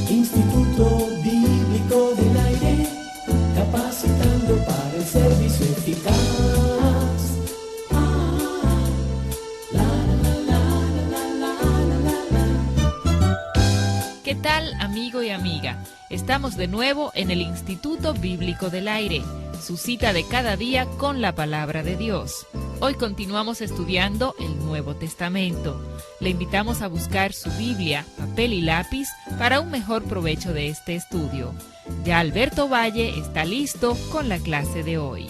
Instituto Bíblico del Aire, capacitando para el servicio eficaz. ¿Qué tal, amigo y amiga? Estamos de nuevo en el Instituto Bíblico del Aire, su cita de cada día con la Palabra de Dios. Hoy continuamos estudiando el Nuevo Testamento. Le invitamos a buscar su Biblia, papel y lápiz para un mejor provecho de este estudio. Ya Alberto Valle está listo con la clase de hoy.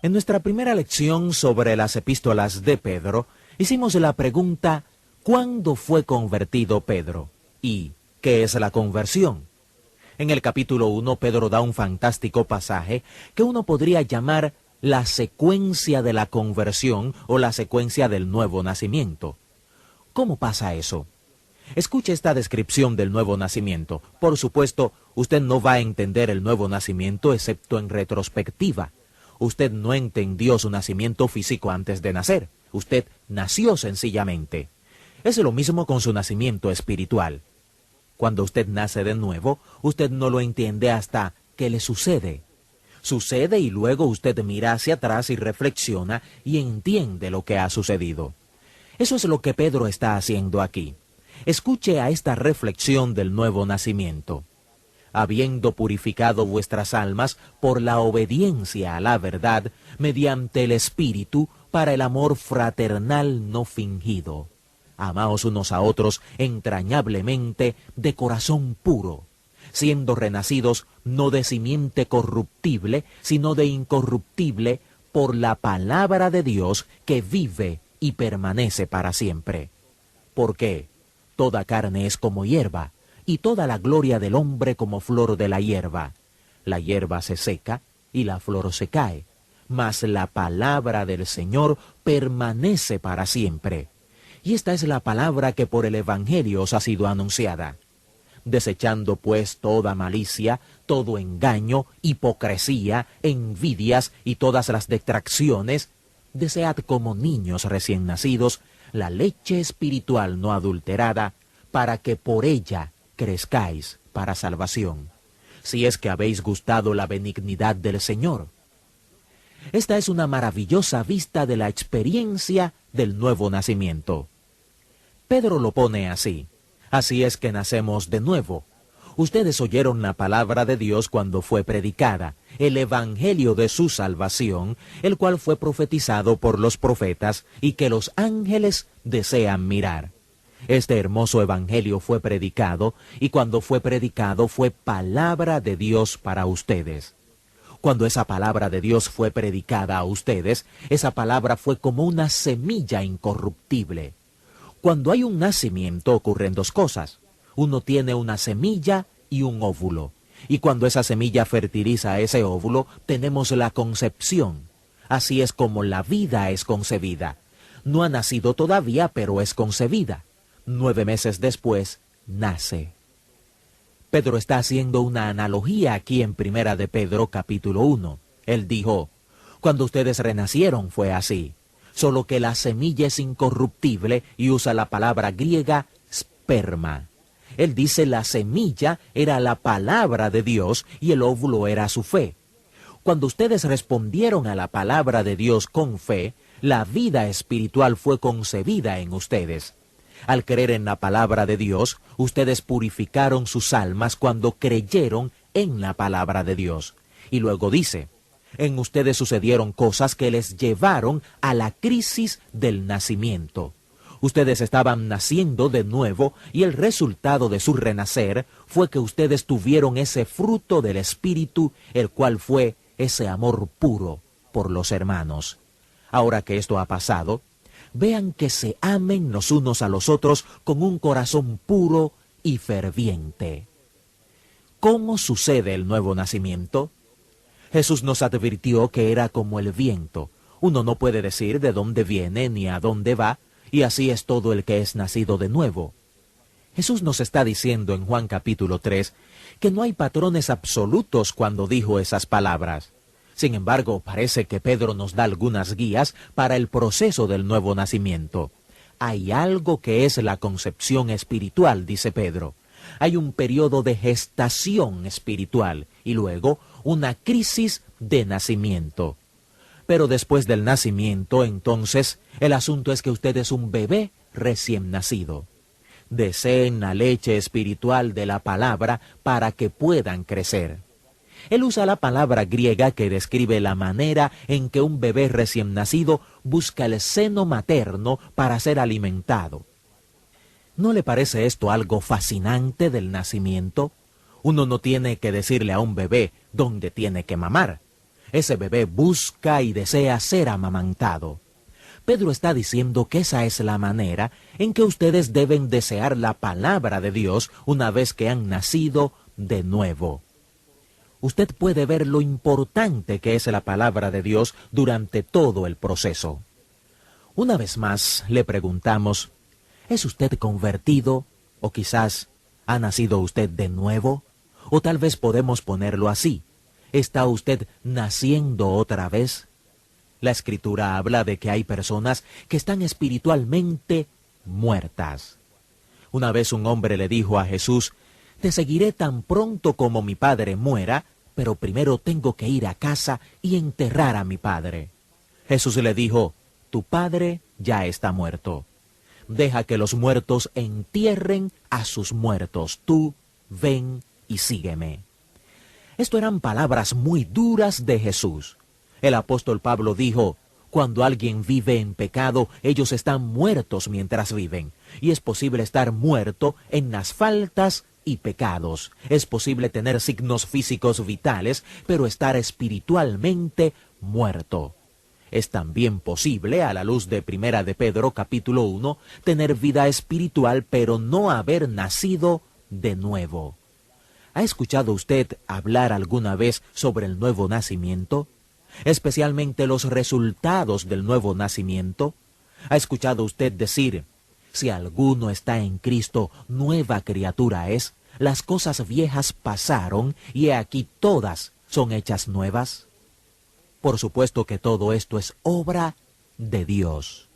En nuestra primera lección sobre las epístolas de Pedro, hicimos la pregunta, ¿cuándo fue convertido Pedro? ¿Y qué es la conversión? En el capítulo 1, Pedro da un fantástico pasaje que uno podría llamar la secuencia de la conversión o la secuencia del nuevo nacimiento. ¿Cómo pasa eso? Escuche esta descripción del nuevo nacimiento. Por supuesto, usted no va a entender el nuevo nacimiento excepto en retrospectiva. Usted no entendió su nacimiento físico antes de nacer. Usted nació sencillamente. Es lo mismo con su nacimiento espiritual. Cuando usted nace de nuevo, usted no lo entiende hasta que le sucede. Sucede y luego usted mira hacia atrás y reflexiona y entiende lo que ha sucedido. Eso es lo que Pedro está haciendo aquí. Escuche a esta reflexión del nuevo nacimiento. Habiendo purificado vuestras almas por la obediencia a la verdad, mediante el Espíritu, para el amor fraternal no fingido. Amaos unos a otros entrañablemente de corazón puro, siendo renacidos no de simiente corruptible, sino de incorruptible, por la palabra de Dios que vive y permanece para siempre. Porque toda carne es como hierba, y toda la gloria del hombre como flor de la hierba. La hierba se seca y la flor se cae, mas la palabra del Señor permanece para siempre. Y esta es la palabra que por el Evangelio os ha sido anunciada. Desechando pues toda malicia, todo engaño, hipocresía, envidias y todas las detracciones, desead como niños recién nacidos la leche espiritual no adulterada, para que por ella crezcáis para salvación, si es que habéis gustado la benignidad del Señor. Esta es una maravillosa vista de la experiencia del nuevo nacimiento. Pedro lo pone así: así es que nacemos de nuevo. Ustedes oyeron la palabra de Dios cuando fue predicada, el evangelio de su salvación, el cual fue profetizado por los profetas y que los ángeles desean mirar. Este hermoso evangelio fue predicado, y cuando fue predicado fue palabra de Dios para ustedes. Cuando esa palabra de Dios fue predicada a ustedes, esa palabra fue como una semilla incorruptible. Cuando hay un nacimiento ocurren dos cosas. Uno tiene una semilla y un óvulo. Y cuando esa semilla fertiliza ese óvulo, tenemos la concepción. Así es como la vida es concebida. No ha nacido todavía, pero es concebida. 9 meses después, nace. Pedro está haciendo una analogía aquí en Primera de Pedro, capítulo 1. Él dijo, cuando ustedes renacieron fue así, solo que la semilla es incorruptible y usa la palabra griega sperma. Él dice la semilla era la palabra de Dios y el óvulo era su fe. Cuando ustedes respondieron a la palabra de Dios con fe, la vida espiritual fue concebida en ustedes. Al creer en la palabra de Dios, ustedes purificaron sus almas cuando creyeron en la palabra de Dios. Y luego dice, en ustedes sucedieron cosas que les llevaron a la crisis del nacimiento. Ustedes estaban naciendo de nuevo y el resultado de su renacer fue que ustedes tuvieron ese fruto del Espíritu, el cual fue ese amor puro por los hermanos. Ahora que esto ha pasado, vean que se amen los unos a los otros con un corazón puro y ferviente. ¿Cómo sucede el nuevo nacimiento? Jesús nos advirtió que era como el viento. Uno no puede decir de dónde viene ni a dónde va, y así es todo el que es nacido de nuevo. Jesús nos está diciendo en Juan capítulo 3 que no hay patrones absolutos cuando dijo esas palabras. Sin embargo, parece que Pedro nos da algunas guías para el proceso del nuevo nacimiento. Hay algo que es la concepción espiritual, dice Pedro. Hay un periodo de gestación espiritual y luego una crisis de nacimiento. Pero después del nacimiento, entonces, el asunto es que usted es un bebé recién nacido. Deseen la leche espiritual de la palabra para que puedan crecer. Él usa la palabra griega que describe la manera en que un bebé recién nacido busca el seno materno para ser alimentado. ¿No le parece esto algo fascinante del nacimiento? Uno no tiene que decirle a un bebé dónde tiene que mamar. Ese bebé busca y desea ser amamantado. Pedro está diciendo que esa es la manera en que ustedes deben desear la palabra de Dios una vez que han nacido de nuevo. Usted puede ver lo importante que es la palabra de Dios durante todo el proceso. Una vez más le preguntamos, ¿es usted convertido? ¿O quizás ha nacido usted de nuevo? O tal vez podemos ponerlo así, ¿está usted naciendo otra vez? La Escritura habla de que hay personas que están espiritualmente muertas. Una vez un hombre le dijo a Jesús, «Te seguiré tan pronto como mi padre muera, pero primero tengo que ir a casa y enterrar a mi padre». Jesús le dijo, «Tu padre ya está muerto. Deja que los muertos entierren a sus muertos. Tú ven y sígueme». Esto eran palabras muy duras de Jesús. El apóstol Pablo dijo, cuando alguien vive en pecado, ellos están muertos mientras viven. Y es posible estar muerto en las faltas y pecados. Es posible tener signos físicos vitales, pero estar espiritualmente muerto. Es también posible, a la luz de Primera de Pedro, capítulo 1, tener vida espiritual, pero no haber nacido de nuevo. ¿Ha escuchado usted hablar alguna vez sobre el nuevo nacimiento? Especialmente los resultados del nuevo nacimiento. ¿Ha escuchado usted decir, si alguno está en Cristo, nueva criatura es, las cosas viejas pasaron y he aquí todas son hechas nuevas? Por supuesto que todo esto es obra de Dios.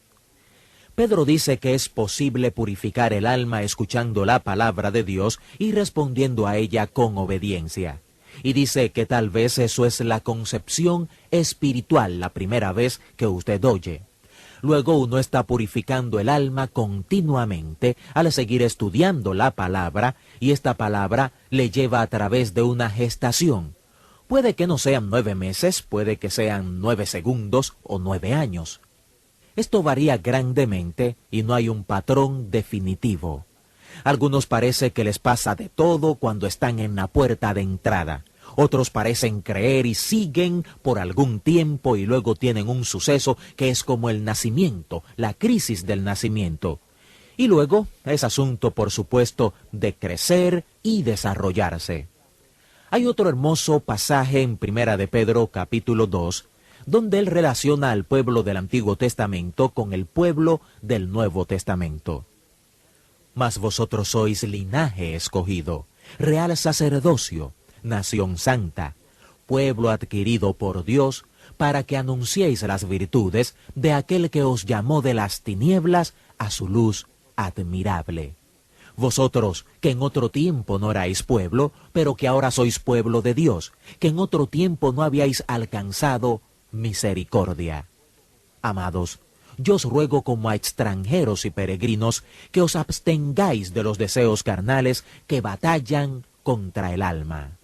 Pedro dice que es posible purificar el alma escuchando la palabra de Dios y respondiendo a ella con obediencia. Y dice que tal vez eso es la concepción espiritual la primera vez que usted oye. Luego uno está purificando el alma continuamente al seguir estudiando la palabra, y esta palabra le lleva a través de una gestación. Puede que no sean 9 meses, puede que sean 9 segundos o 9 años. Esto varía grandemente y no hay un patrón definitivo. Algunos parece que les pasa de todo cuando están en la puerta de entrada. Otros parecen creer y siguen por algún tiempo y luego tienen un suceso que es como el nacimiento, la crisis del nacimiento. Y luego es asunto, por supuesto, de crecer y desarrollarse. Hay otro hermoso pasaje en Primera de Pedro, capítulo 2, donde él relaciona al pueblo del Antiguo Testamento con el pueblo del Nuevo Testamento. Mas vosotros sois linaje escogido, real sacerdocio, nación santa, pueblo adquirido por Dios, para que anunciéis las virtudes de aquel que os llamó de las tinieblas a su luz admirable. Vosotros, que en otro tiempo no erais pueblo, pero que ahora sois pueblo de Dios, que en otro tiempo no habíais alcanzado misericordia. Amados, yo os ruego como a extranjeros y peregrinos que os abstengáis de los deseos carnales que batallan contra el alma.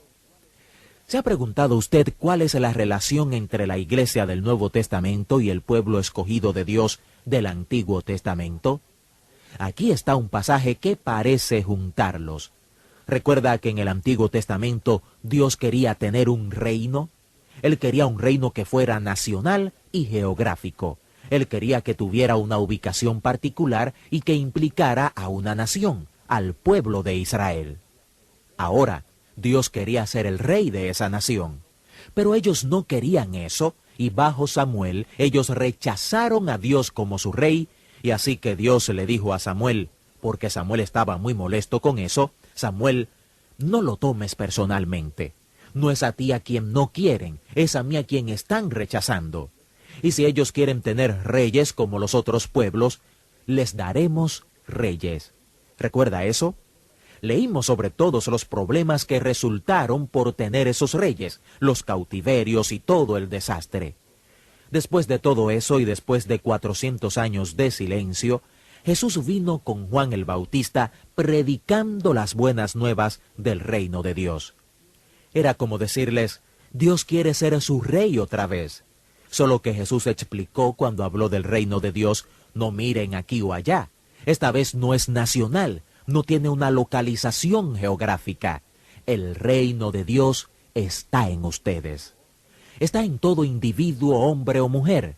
¿Se ha preguntado usted cuál es la relación entre la iglesia del Nuevo Testamento y el pueblo escogido de Dios del Antiguo Testamento? Aquí está un pasaje que parece juntarlos. ¿Recuerda que en el Antiguo Testamento Dios quería tener un reino? Él quería un reino que fuera nacional y geográfico. Él quería que tuviera una ubicación particular y que implicara a una nación, al pueblo de Israel. Ahora, Dios quería ser el rey de esa nación. Pero ellos no querían eso, y bajo Samuel ellos rechazaron a Dios como su rey, Y así que Dios le dijo a Samuel, porque Samuel estaba muy molesto con eso, Samuel, no lo tomes personalmente. No es a ti a quien no quieren, es a mí a quien están rechazando. Y si ellos quieren tener reyes como los otros pueblos, les daremos reyes. ¿Recuerda eso? Leímos sobre todos los problemas que resultaron por tener esos reyes, los cautiverios y todo el desastre. Después de todo eso y después de 400 años de silencio, Jesús vino con Juan el Bautista predicando las buenas nuevas del reino de Dios. Era como decirles, Dios quiere ser su rey otra vez. Solo que Jesús explicó cuando habló del reino de Dios, no miren aquí o allá. Esta vez no es nacional, no tiene una localización geográfica. El reino de Dios está en ustedes. Está en todo individuo, hombre o mujer.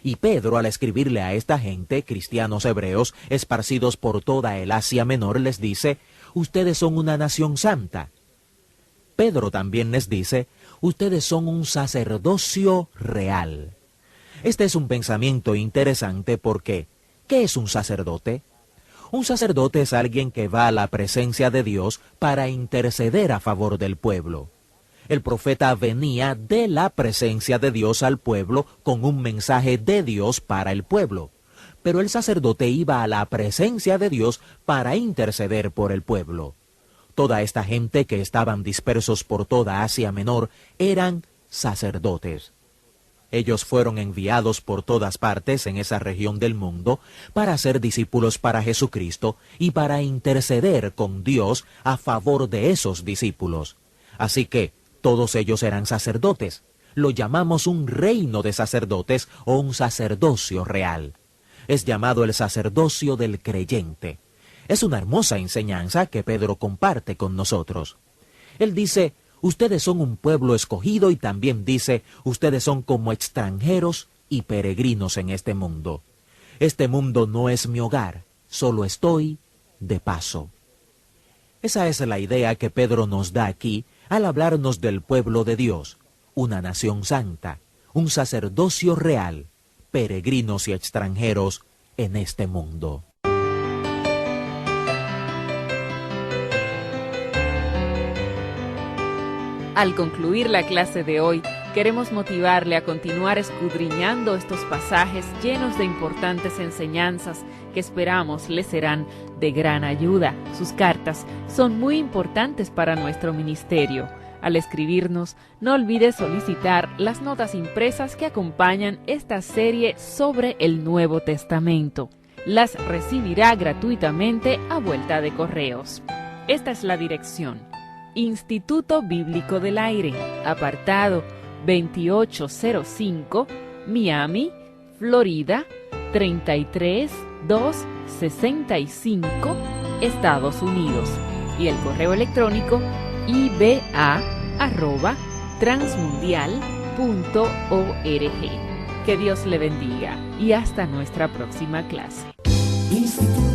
Y Pedro, al escribirle a esta gente, cristianos hebreos, esparcidos por toda el Asia Menor, les dice, ustedes son una nación santa. Pedro también les dice, ustedes son un sacerdocio real. Este es un pensamiento interesante porque, ¿qué es un sacerdote? Un sacerdote es alguien que va a la presencia de Dios para interceder a favor del pueblo. El profeta venía de la presencia de Dios al pueblo con un mensaje de Dios para el pueblo. Pero el sacerdote iba a la presencia de Dios para interceder por el pueblo. Toda esta gente que estaban dispersos por toda Asia Menor eran sacerdotes. Ellos fueron enviados por todas partes en esa región del mundo para ser discípulos para Jesucristo y para interceder con Dios a favor de esos discípulos. Así que todos ellos eran sacerdotes. Lo llamamos un reino de sacerdotes o un sacerdocio real. Es llamado el sacerdocio del creyente. Es una hermosa enseñanza que Pedro comparte con nosotros. Él dice, ustedes son un pueblo escogido y también dice, ustedes son como extranjeros y peregrinos en este mundo. Este mundo no es mi hogar, solo estoy de paso. Esa es la idea que Pedro nos da aquí al hablarnos del pueblo de Dios, una nación santa, un sacerdocio real, peregrinos y extranjeros en este mundo. Al concluir la clase de hoy, queremos motivarle a continuar escudriñando estos pasajes llenos de importantes enseñanzas que esperamos le serán de gran ayuda. Sus cartas son muy importantes para nuestro ministerio. Al escribirnos, no olvide solicitar las notas impresas que acompañan esta serie sobre el Nuevo Testamento. Las recibirá gratuitamente a vuelta de correos. Esta es la dirección: Instituto Bíblico del Aire, apartado 2805, Miami, Florida, 33265, Estados Unidos. Y el correo electrónico iba@transmundial.org. Que Dios le bendiga y hasta nuestra próxima clase. Instituto